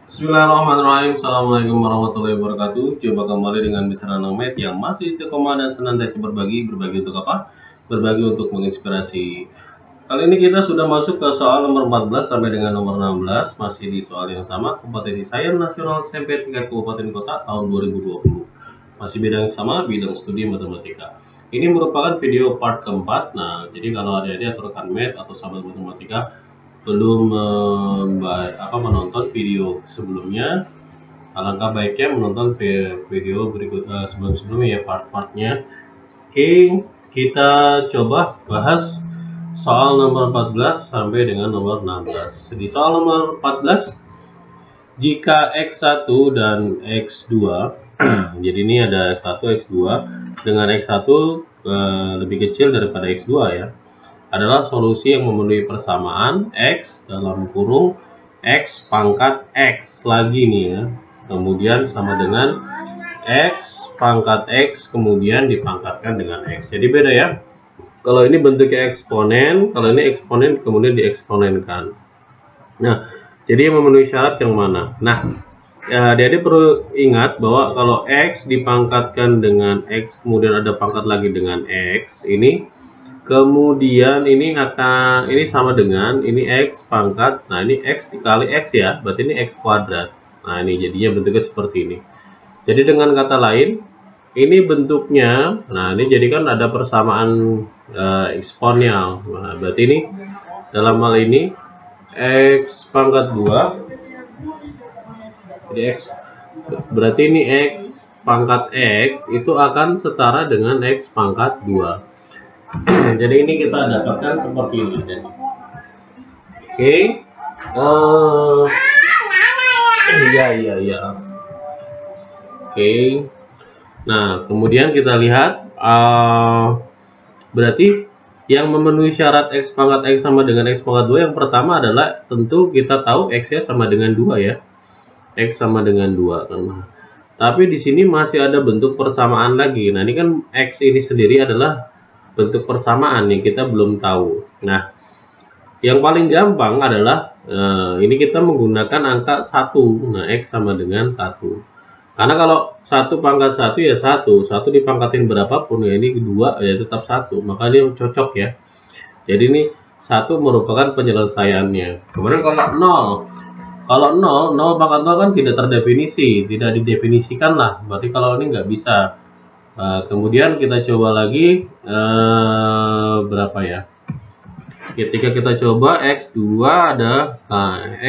Bismillahirrahmanirrahim. Assalamualaikum warahmatullahi wabarakatuh. Coba kembali dengan Mr. Nongmed yang masih istiqomah dan senantiasa berbagi untuk apa? Berbagi untuk menginspirasi. Kali ini kita sudah masuk ke soal nomor 14 sampai dengan nomor 16. Masih di soal yang sama, kompetensi sains nasional SMP tingkat kabupaten kota tahun 2020. Masih bidang yang sama, bidang studi matematika. Ini merupakan video part keempat. Nah, jadi kalau adik-adik atau rekan med atau sahabat matematika belum menonton video sebelumnya, alangkah baiknya menonton video berikut sebelumnya ya, part-partnya. Oke, kita coba bahas soal nomor 14 sampai dengan nomor 16. Di soal nomor 14, jika X1 dan X2 jadi ini ada X1 X2 dengan X1 lebih kecil daripada X2 ya, adalah solusi yang memenuhi persamaan X dalam kurung X pangkat X lagi nih ya, kemudian sama dengan X pangkat X kemudian dipangkatkan dengan X. Jadi beda ya, kalau ini bentuknya eksponen, kalau ini eksponen kemudian dieksponenkan. Nah, jadi yang memenuhi syarat yang mana? Nah, jadi perlu ingat bahwa kalau X dipangkatkan dengan X kemudian ada pangkat lagi dengan X, ini kemudian ini sama dengan ini X pangkat, nah ini X dikali X ya, berarti ini X kuadrat. Nah ini jadinya bentuknya seperti ini. Jadi dengan kata lain, ini bentuknya, nah ini jadi kan ada persamaan eksponensial. Nah berarti ini dalam hal ini X pangkat 2, jadi X, berarti ini X pangkat X itu akan setara dengan X pangkat 2. Jadi ini kita dapatkan seperti ini. Oke. Iya. Oke. Nah, kemudian kita lihat berarti yang memenuhi syarat X pangkat X sama dengan X pangkat 2 yang pertama adalah tentu kita tahu X-nya sama dengan 2 ya. X sama dengan 2 kan. Tapi di sini masih ada bentuk persamaan lagi. Nah, ini kan X ini sendiri adalah bentuk persamaan yang kita belum tahu. Nah, yang paling gampang adalah ini kita menggunakan angka 1. Nah, X sama dengan 1. Karena kalau 1 pangkat 1 ya 1 dipangkatin berapapun ya, ini 2 ya tetap 1. Maka dia cocok ya. Jadi ini 1 merupakan penyelesaiannya. Kemudian kalau 0 pangkat 0 kan tidak terdefinisi, tidak didefinisikan lah. Berarti kalau ini nggak bisa. Kemudian kita coba lagi berapa ya, ketika kita coba X2 ada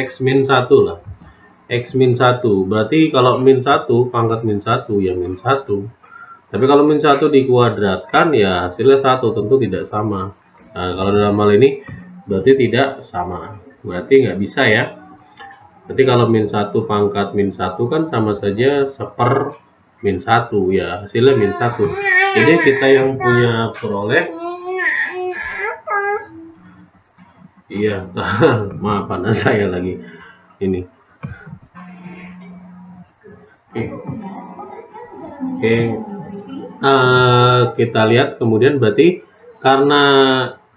X min 1 lah, X min 1 berarti kalau min 1 pangkat min 1 ya min 1, tapi kalau min 1 dikuadratkan ya hasilnya 1, tentu tidak sama. Nah, kalau dalam hal ini berarti tidak sama, berarti nggak bisa ya. Berarti kalau min 1 pangkat min 1 kan sama saja seper min 1 ya, hasilnya min 1. Jadi kita yang punya peroleh, iya maaf anak saya lagi ini. Oke. Kita lihat kemudian berarti karena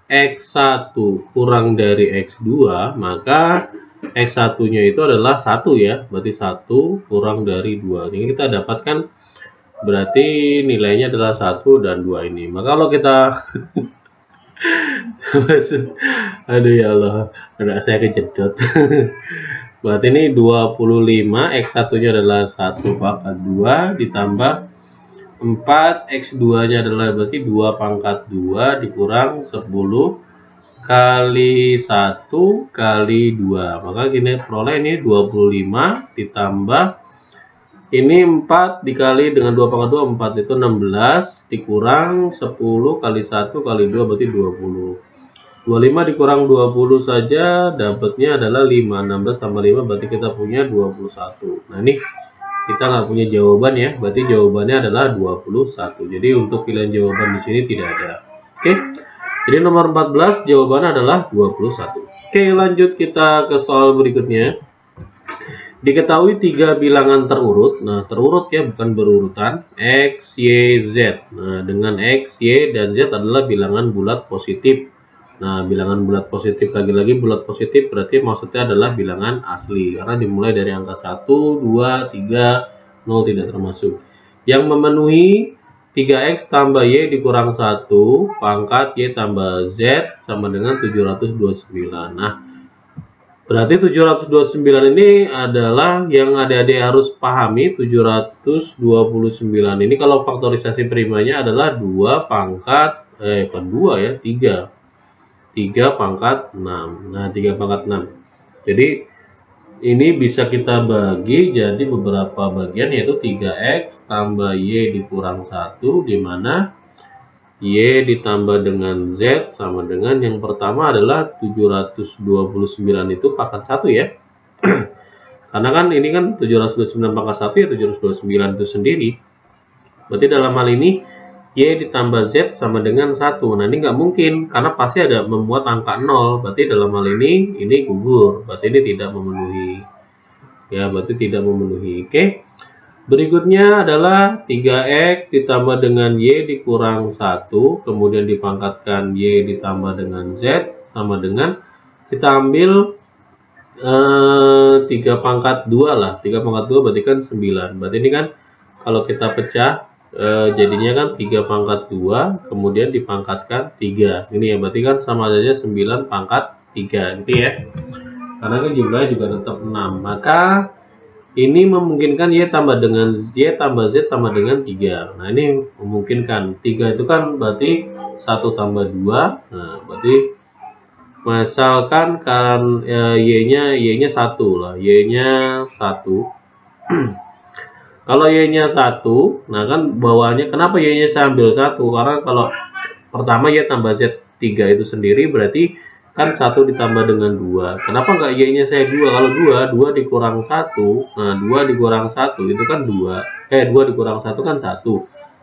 X1 kurang dari X2 maka X1 nya itu adalah 1 ya, berarti 1 kurang dari 2. Ini kita dapatkan berarti nilainya adalah 1 dan 2 ini. Maka kalau kita aduh ya Allah, anak saya kejedot. Berarti ini 25, X1 nya adalah 1 pangkat 2 ditambah 4, X2 nya adalah berarti 2 pangkat 2 dikurang 10 kali 1 kali 2, maka gini peroleh ini 25 ditambah ini 4 dikali dengan 2 pangkat 2, 4 itu 16 dikurang 10 kali 1 kali 2 berarti 20. 25 dikurang 20 saja dapatnya adalah 5, 16 tambah 5 berarti kita punya 21. Nah ini kita nggak punya jawaban ya, berarti jawabannya adalah 21. Jadi untuk pilihan jawaban di sini tidak ada. Oke. Jadi nomor 14 jawabannya adalah 21. Oke, lanjut kita ke soal berikutnya. Diketahui 3 bilangan terurut. Nah, terurut ya, bukan berurutan. X, Y, Z. Nah, dengan X, Y, dan Z adalah bilangan bulat positif. Nah, bilangan bulat positif, lagi-lagi bulat positif berarti maksudnya adalah bilangan asli. Karena dimulai dari angka 1, 2, 3, 0 tidak termasuk. Yang memenuhi 3x tambah y dikurang 1 pangkat y tambah z sama dengan 729. Nah, berarti 729 ini adalah yang adik-adik harus pahami. 729 ini kalau faktorisasi primanya adalah 2 pangkat, bukan 2 ya, 3 pangkat 6. Nah, 3 pangkat 6. Jadi ini bisa kita bagi jadi beberapa bagian, yaitu 3x tambah y dikurang 1, di mana y ditambah dengan z sama dengan yang pertama adalah 729 itu pangkat 1 ya. Karena kan ini kan 729 pangkat 1 ya 729 itu sendiri. Berarti dalam hal ini y ditambah z sama dengan 1. Nah, ini nggak mungkin karena pasti ada membuat angka 0. Berarti dalam hal ini gugur. Berarti ini tidak memenuhi. Ya, berarti tidak memenuhi. Oke. Berikutnya adalah 3x ditambah dengan y dikurang 1. Kemudian dipangkatkan y ditambah dengan z sama dengan, kita ambil 3 pangkat 2 lah. 3 pangkat 2 berarti kan 9. Berarti ini kan kalau kita pecah jadinya kan 3 pangkat 2 kemudian dipangkatkan 3. Ini ya, berarti kan sama saja 9 pangkat 3 gitu ya. Karena kan jumlahnya juga tetap 6. Maka ini memungkinkan y tambah dengan y tambah z sama dengan 3. Nah, ini memungkinkan. 3 itu kan berarti 1 tambah 2. Nah, berarti misalkan kan y-nya 1 lah. Y-nya 1. Kalau y-nya 1, nah kan bawahnya, kenapa y-nya saya ambil 1? Karena kalau pertama y tambah z 3 itu sendiri berarti kan 1 ditambah dengan 2. Kenapa nggak y-nya saya 2? Kalau 2 dikurang 1, nah 2 dikurang 1 itu kan 2. 2 dikurang 1 kan 1.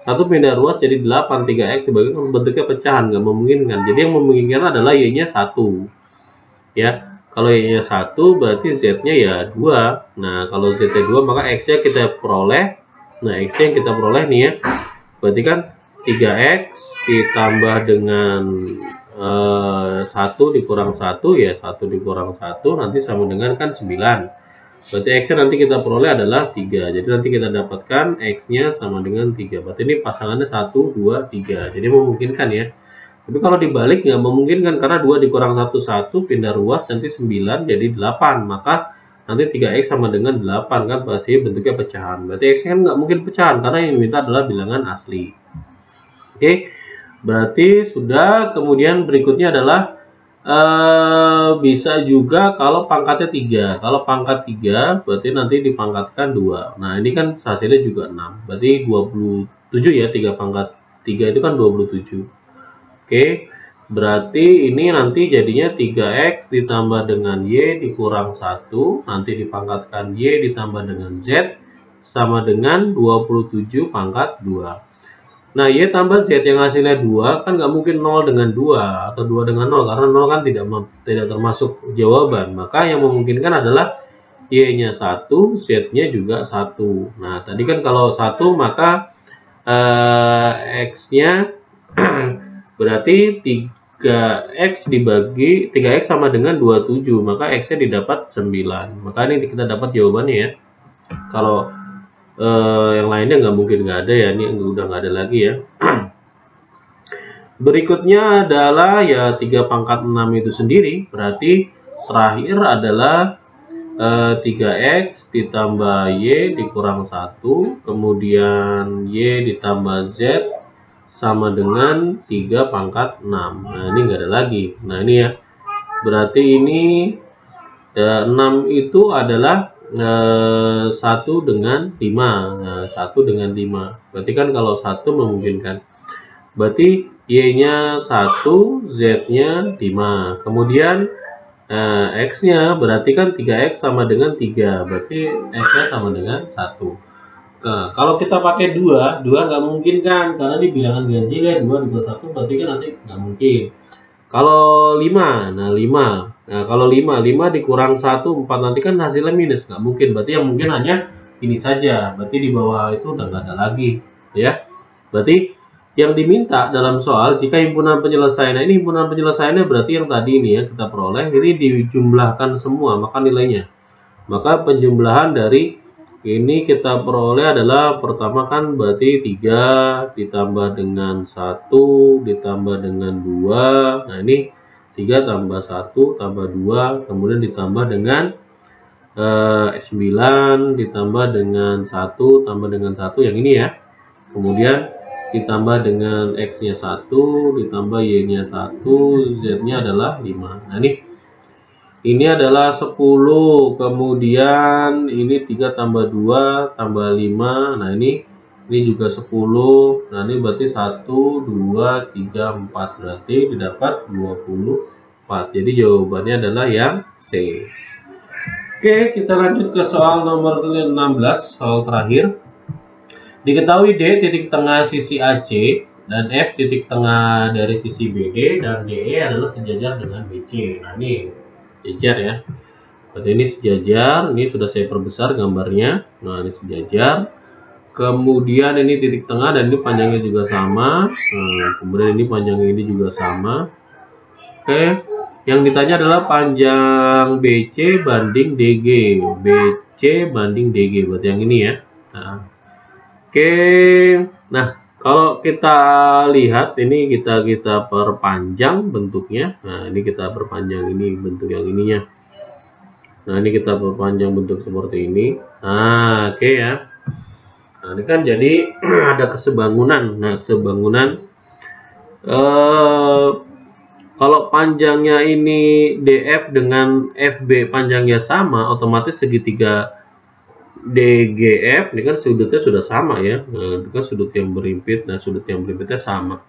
1 pindah ruas jadi 8, 3x dibagi bentuknya pecahan, nggak memungkinkan. Jadi yang memungkinkan adalah y-nya 1. Ya. Kalau y-nya 1 berarti z-nya ya 2. Nah, kalau z-nya 2 maka x-nya kita peroleh. Nah, x-nya yang kita peroleh nih ya. Berarti kan 3x ditambah dengan 1 dikurang 1 ya, 1 dikurang 1 nanti sama dengan kan 9. Berarti x-nya nanti kita peroleh adalah 3. Jadi nanti kita dapatkan x-nya sama dengan 3. Berarti ini pasangannya 1, 2, 3. Jadi memungkinkan ya. Tapi kalau dibalik nggak memungkinkan karena 2 dikurang 1, 1 pindah ruas nanti 9 jadi 8. Maka nanti 3x sama dengan 8 kan pasti bentuknya pecahan. Berarti x kan nggak mungkin pecahan karena yang diminta adalah bilangan asli. Oke, berarti sudah. Kemudian berikutnya adalah bisa juga kalau pangkatnya 3. Kalau pangkat 3 berarti nanti dipangkatkan 2. Nah, ini kan hasilnya juga 6. Berarti 27 ya, 3 pangkat 3 itu kan 27. Oke, berarti ini nanti jadinya 3x ditambah dengan y dikurang 1, nanti dipangkatkan y ditambah dengan z sama dengan 27 pangkat 2. Nah, y tambah z yang hasilnya 2 kan nggak mungkin 0 dengan 2 atau 2 dengan 0 karena 0 kan tidak termasuk jawaban. Maka yang memungkinkan adalah y-nya 1, z-nya juga 1. Nah, tadi kan kalau 1 maka x-nya berarti 3x dibagi 3x sama dengan 27, maka x-nya didapat 9. Maka ini kita dapat jawabannya ya. Kalau yang lainnya nggak mungkin nggak ada ya, ini udah nggak ada lagi ya. Berikutnya adalah ya 3 pangkat 6 itu sendiri. Berarti terakhir adalah 3x ditambah y dikurang 1, kemudian y ditambah z sama dengan 3 pangkat 6. Nah, ini nggak ada lagi. Nah, ini ya. Berarti ini 6 itu adalah 1 dengan 5. Nah, 1 dengan 5. Berarti kan kalau 1 memungkinkan. Berarti y-nya 1, z-nya 5. Kemudian x-nya berarti kan 3x sama dengan 3. Berarti x-nya sama dengan 1. Nah, kalau kita pakai 2 nggak mungkin kan, karena di bilangan ganjil ya 2 dibagi 1 berarti kan nanti nggak mungkin. Kalau 5, nah 5. Nah, kalau 5 dikurang 1, 4 nanti kan hasilnya minus, nggak mungkin. Berarti yang mungkin hanya ini saja. Berarti di bawah itu udah nggak ada lagi, ya. Berarti yang diminta dalam soal, jika himpunan penyelesaiannya, ini himpunan penyelesaiannya berarti yang tadi ini ya kita peroleh, ini dijumlahkan semua, maka nilainya. Maka penjumlahan dari ini kita peroleh adalah pertama kan berarti 3 ditambah dengan 1 ditambah dengan 2. Nah ini 3 tambah 1 tambah 2 kemudian ditambah dengan 9 ditambah dengan 1 tambah dengan 1 yang ini ya. Kemudian ditambah dengan X-nya 1 ditambah Y-nya 1, Z-nya adalah 5. Nah ini adalah 10, kemudian ini 3 tambah 2 tambah 5. Nah ini juga 10. Nah ini berarti 1 2 3 4, berarti didapat 24. Jadi jawabannya adalah yang C. Oke, kita lanjut ke soal nomor 16, soal terakhir. Diketahui D titik tengah sisi AC dan F titik tengah dari sisi BD dan DE adalah sejajar dengan BC. Nah ini sejajar ya. Berarti ini sejajar, ini sudah saya perbesar gambarnya. Nah, ini sejajar. Kemudian ini titik tengah dan ini panjangnya juga sama. Nah, kemudian ini panjangnya ini juga sama. Oke, yang ditanya adalah panjang BC banding DG. BC banding DG, berarti yang ini ya. Nah, oke, nah kalau kita lihat ini kita perpanjang bentuknya. Nah ini kita perpanjang ini bentuk yang ininya. Nah ini kita perpanjang bentuk seperti ini. Nah oke ya. Nah ini kan jadi ada kesebangunan. Nah kesebangunan kalau panjangnya ini DF dengan FB panjangnya sama, otomatis segitiga DGF ini kan sudutnya sudah sama ya. Nah, itu kan sudut yang berimpit, nah sudut yang berimpitnya sama.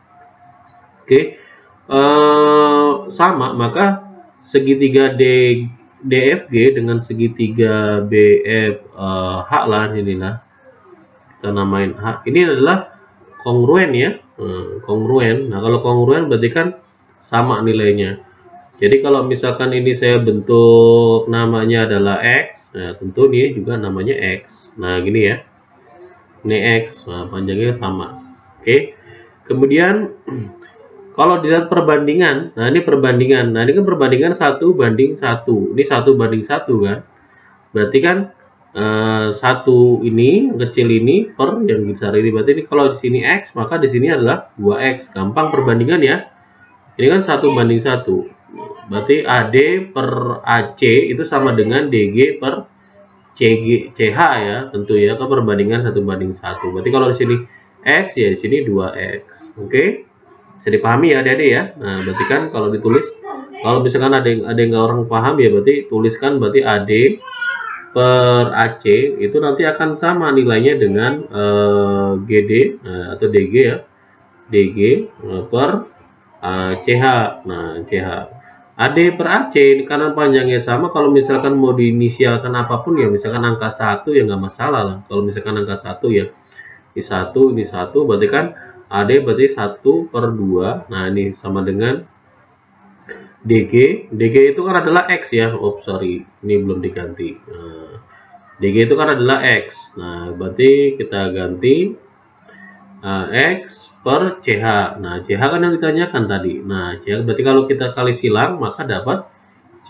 Oke, sama, maka segitiga DFG dengan segitiga BFH lah inilah kita namain H. Ini adalah kongruen ya, kongruen. Nah kalau kongruen berarti kan sama nilainya. Jadi kalau misalkan ini saya bentuk namanya adalah X, nah tentu ini juga namanya X. Nah gini ya, ini X, nah, panjangnya sama. Oke, kemudian kalau dilihat perbandingan, nah ini perbandingan, nah ini kan perbandingan 1 banding 1, ini 1 banding 1 kan, berarti kan 1 ini yang kecil ini per yang besar ini, berarti ini kalau di sini X maka di sini adalah 2X, gampang perbandingan ya. Ini kan 1 banding 1. Berarti AD per AC itu sama dengan DG per CH ya, tentu ya, ke perbandingan 1 banding 1. Berarti kalau di sini X ya di sini 2X. Oke. Bisa dipahami ya Adik-adik ya. Nah, berarti kan kalau ditulis, kalau misalkan ada yang nggak orang paham ya, berarti tuliskan berarti AD per AC itu nanti akan sama nilainya dengan GD atau DG ya. DG per CH. Nah, CH. AD per AC karena panjangnya sama, kalau misalkan mau diinisialkan apapun ya, misalkan angka 1 ya nggak masalah lah. Kalau misalkan angka 1 ya ini 1 berarti kan AD berarti 1 per 2. Nah ini sama dengan DG. DG itu kan adalah X ya. Oh sorry, ini belum diganti. Nah, DG itu kan adalah X. Nah berarti kita ganti X per CH. Nah, CH kan yang ditanyakan tadi. Nah, CH berarti kalau kita kali silang maka dapat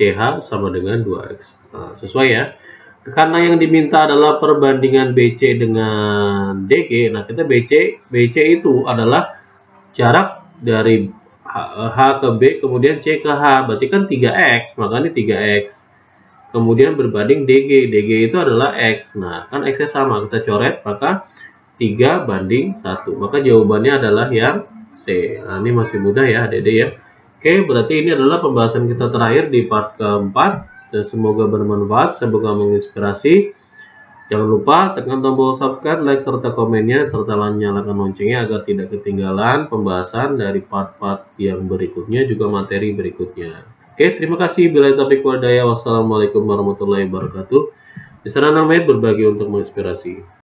CH sama dengan 2X. Nah, sesuai ya. Karena yang diminta adalah perbandingan BC dengan DG. Nah, kita BC itu adalah jarak dari H ke B kemudian C ke H. Berarti kan 3X, maka ini 3X. Kemudian berbanding DG. DG itu adalah X. Nah, kan X-nya sama, kita coret maka 3 banding 1. Maka jawabannya adalah yang C. Nah, ini masih mudah ya Adik-adik ya. Oke, berarti ini adalah pembahasan kita terakhir di part keempat. Dan semoga bermanfaat, semoga menginspirasi. Jangan lupa tekan tombol subscribe, like, serta komennya, serta nyalakan loncengnya agar tidak ketinggalan pembahasan dari part-part yang berikutnya, juga materi berikutnya. Oke, terima kasih. Bila taufiq wal hidayah. Wassalamualaikum warahmatullahi wabarakatuh. Di sana namanya berbagi untuk menginspirasi.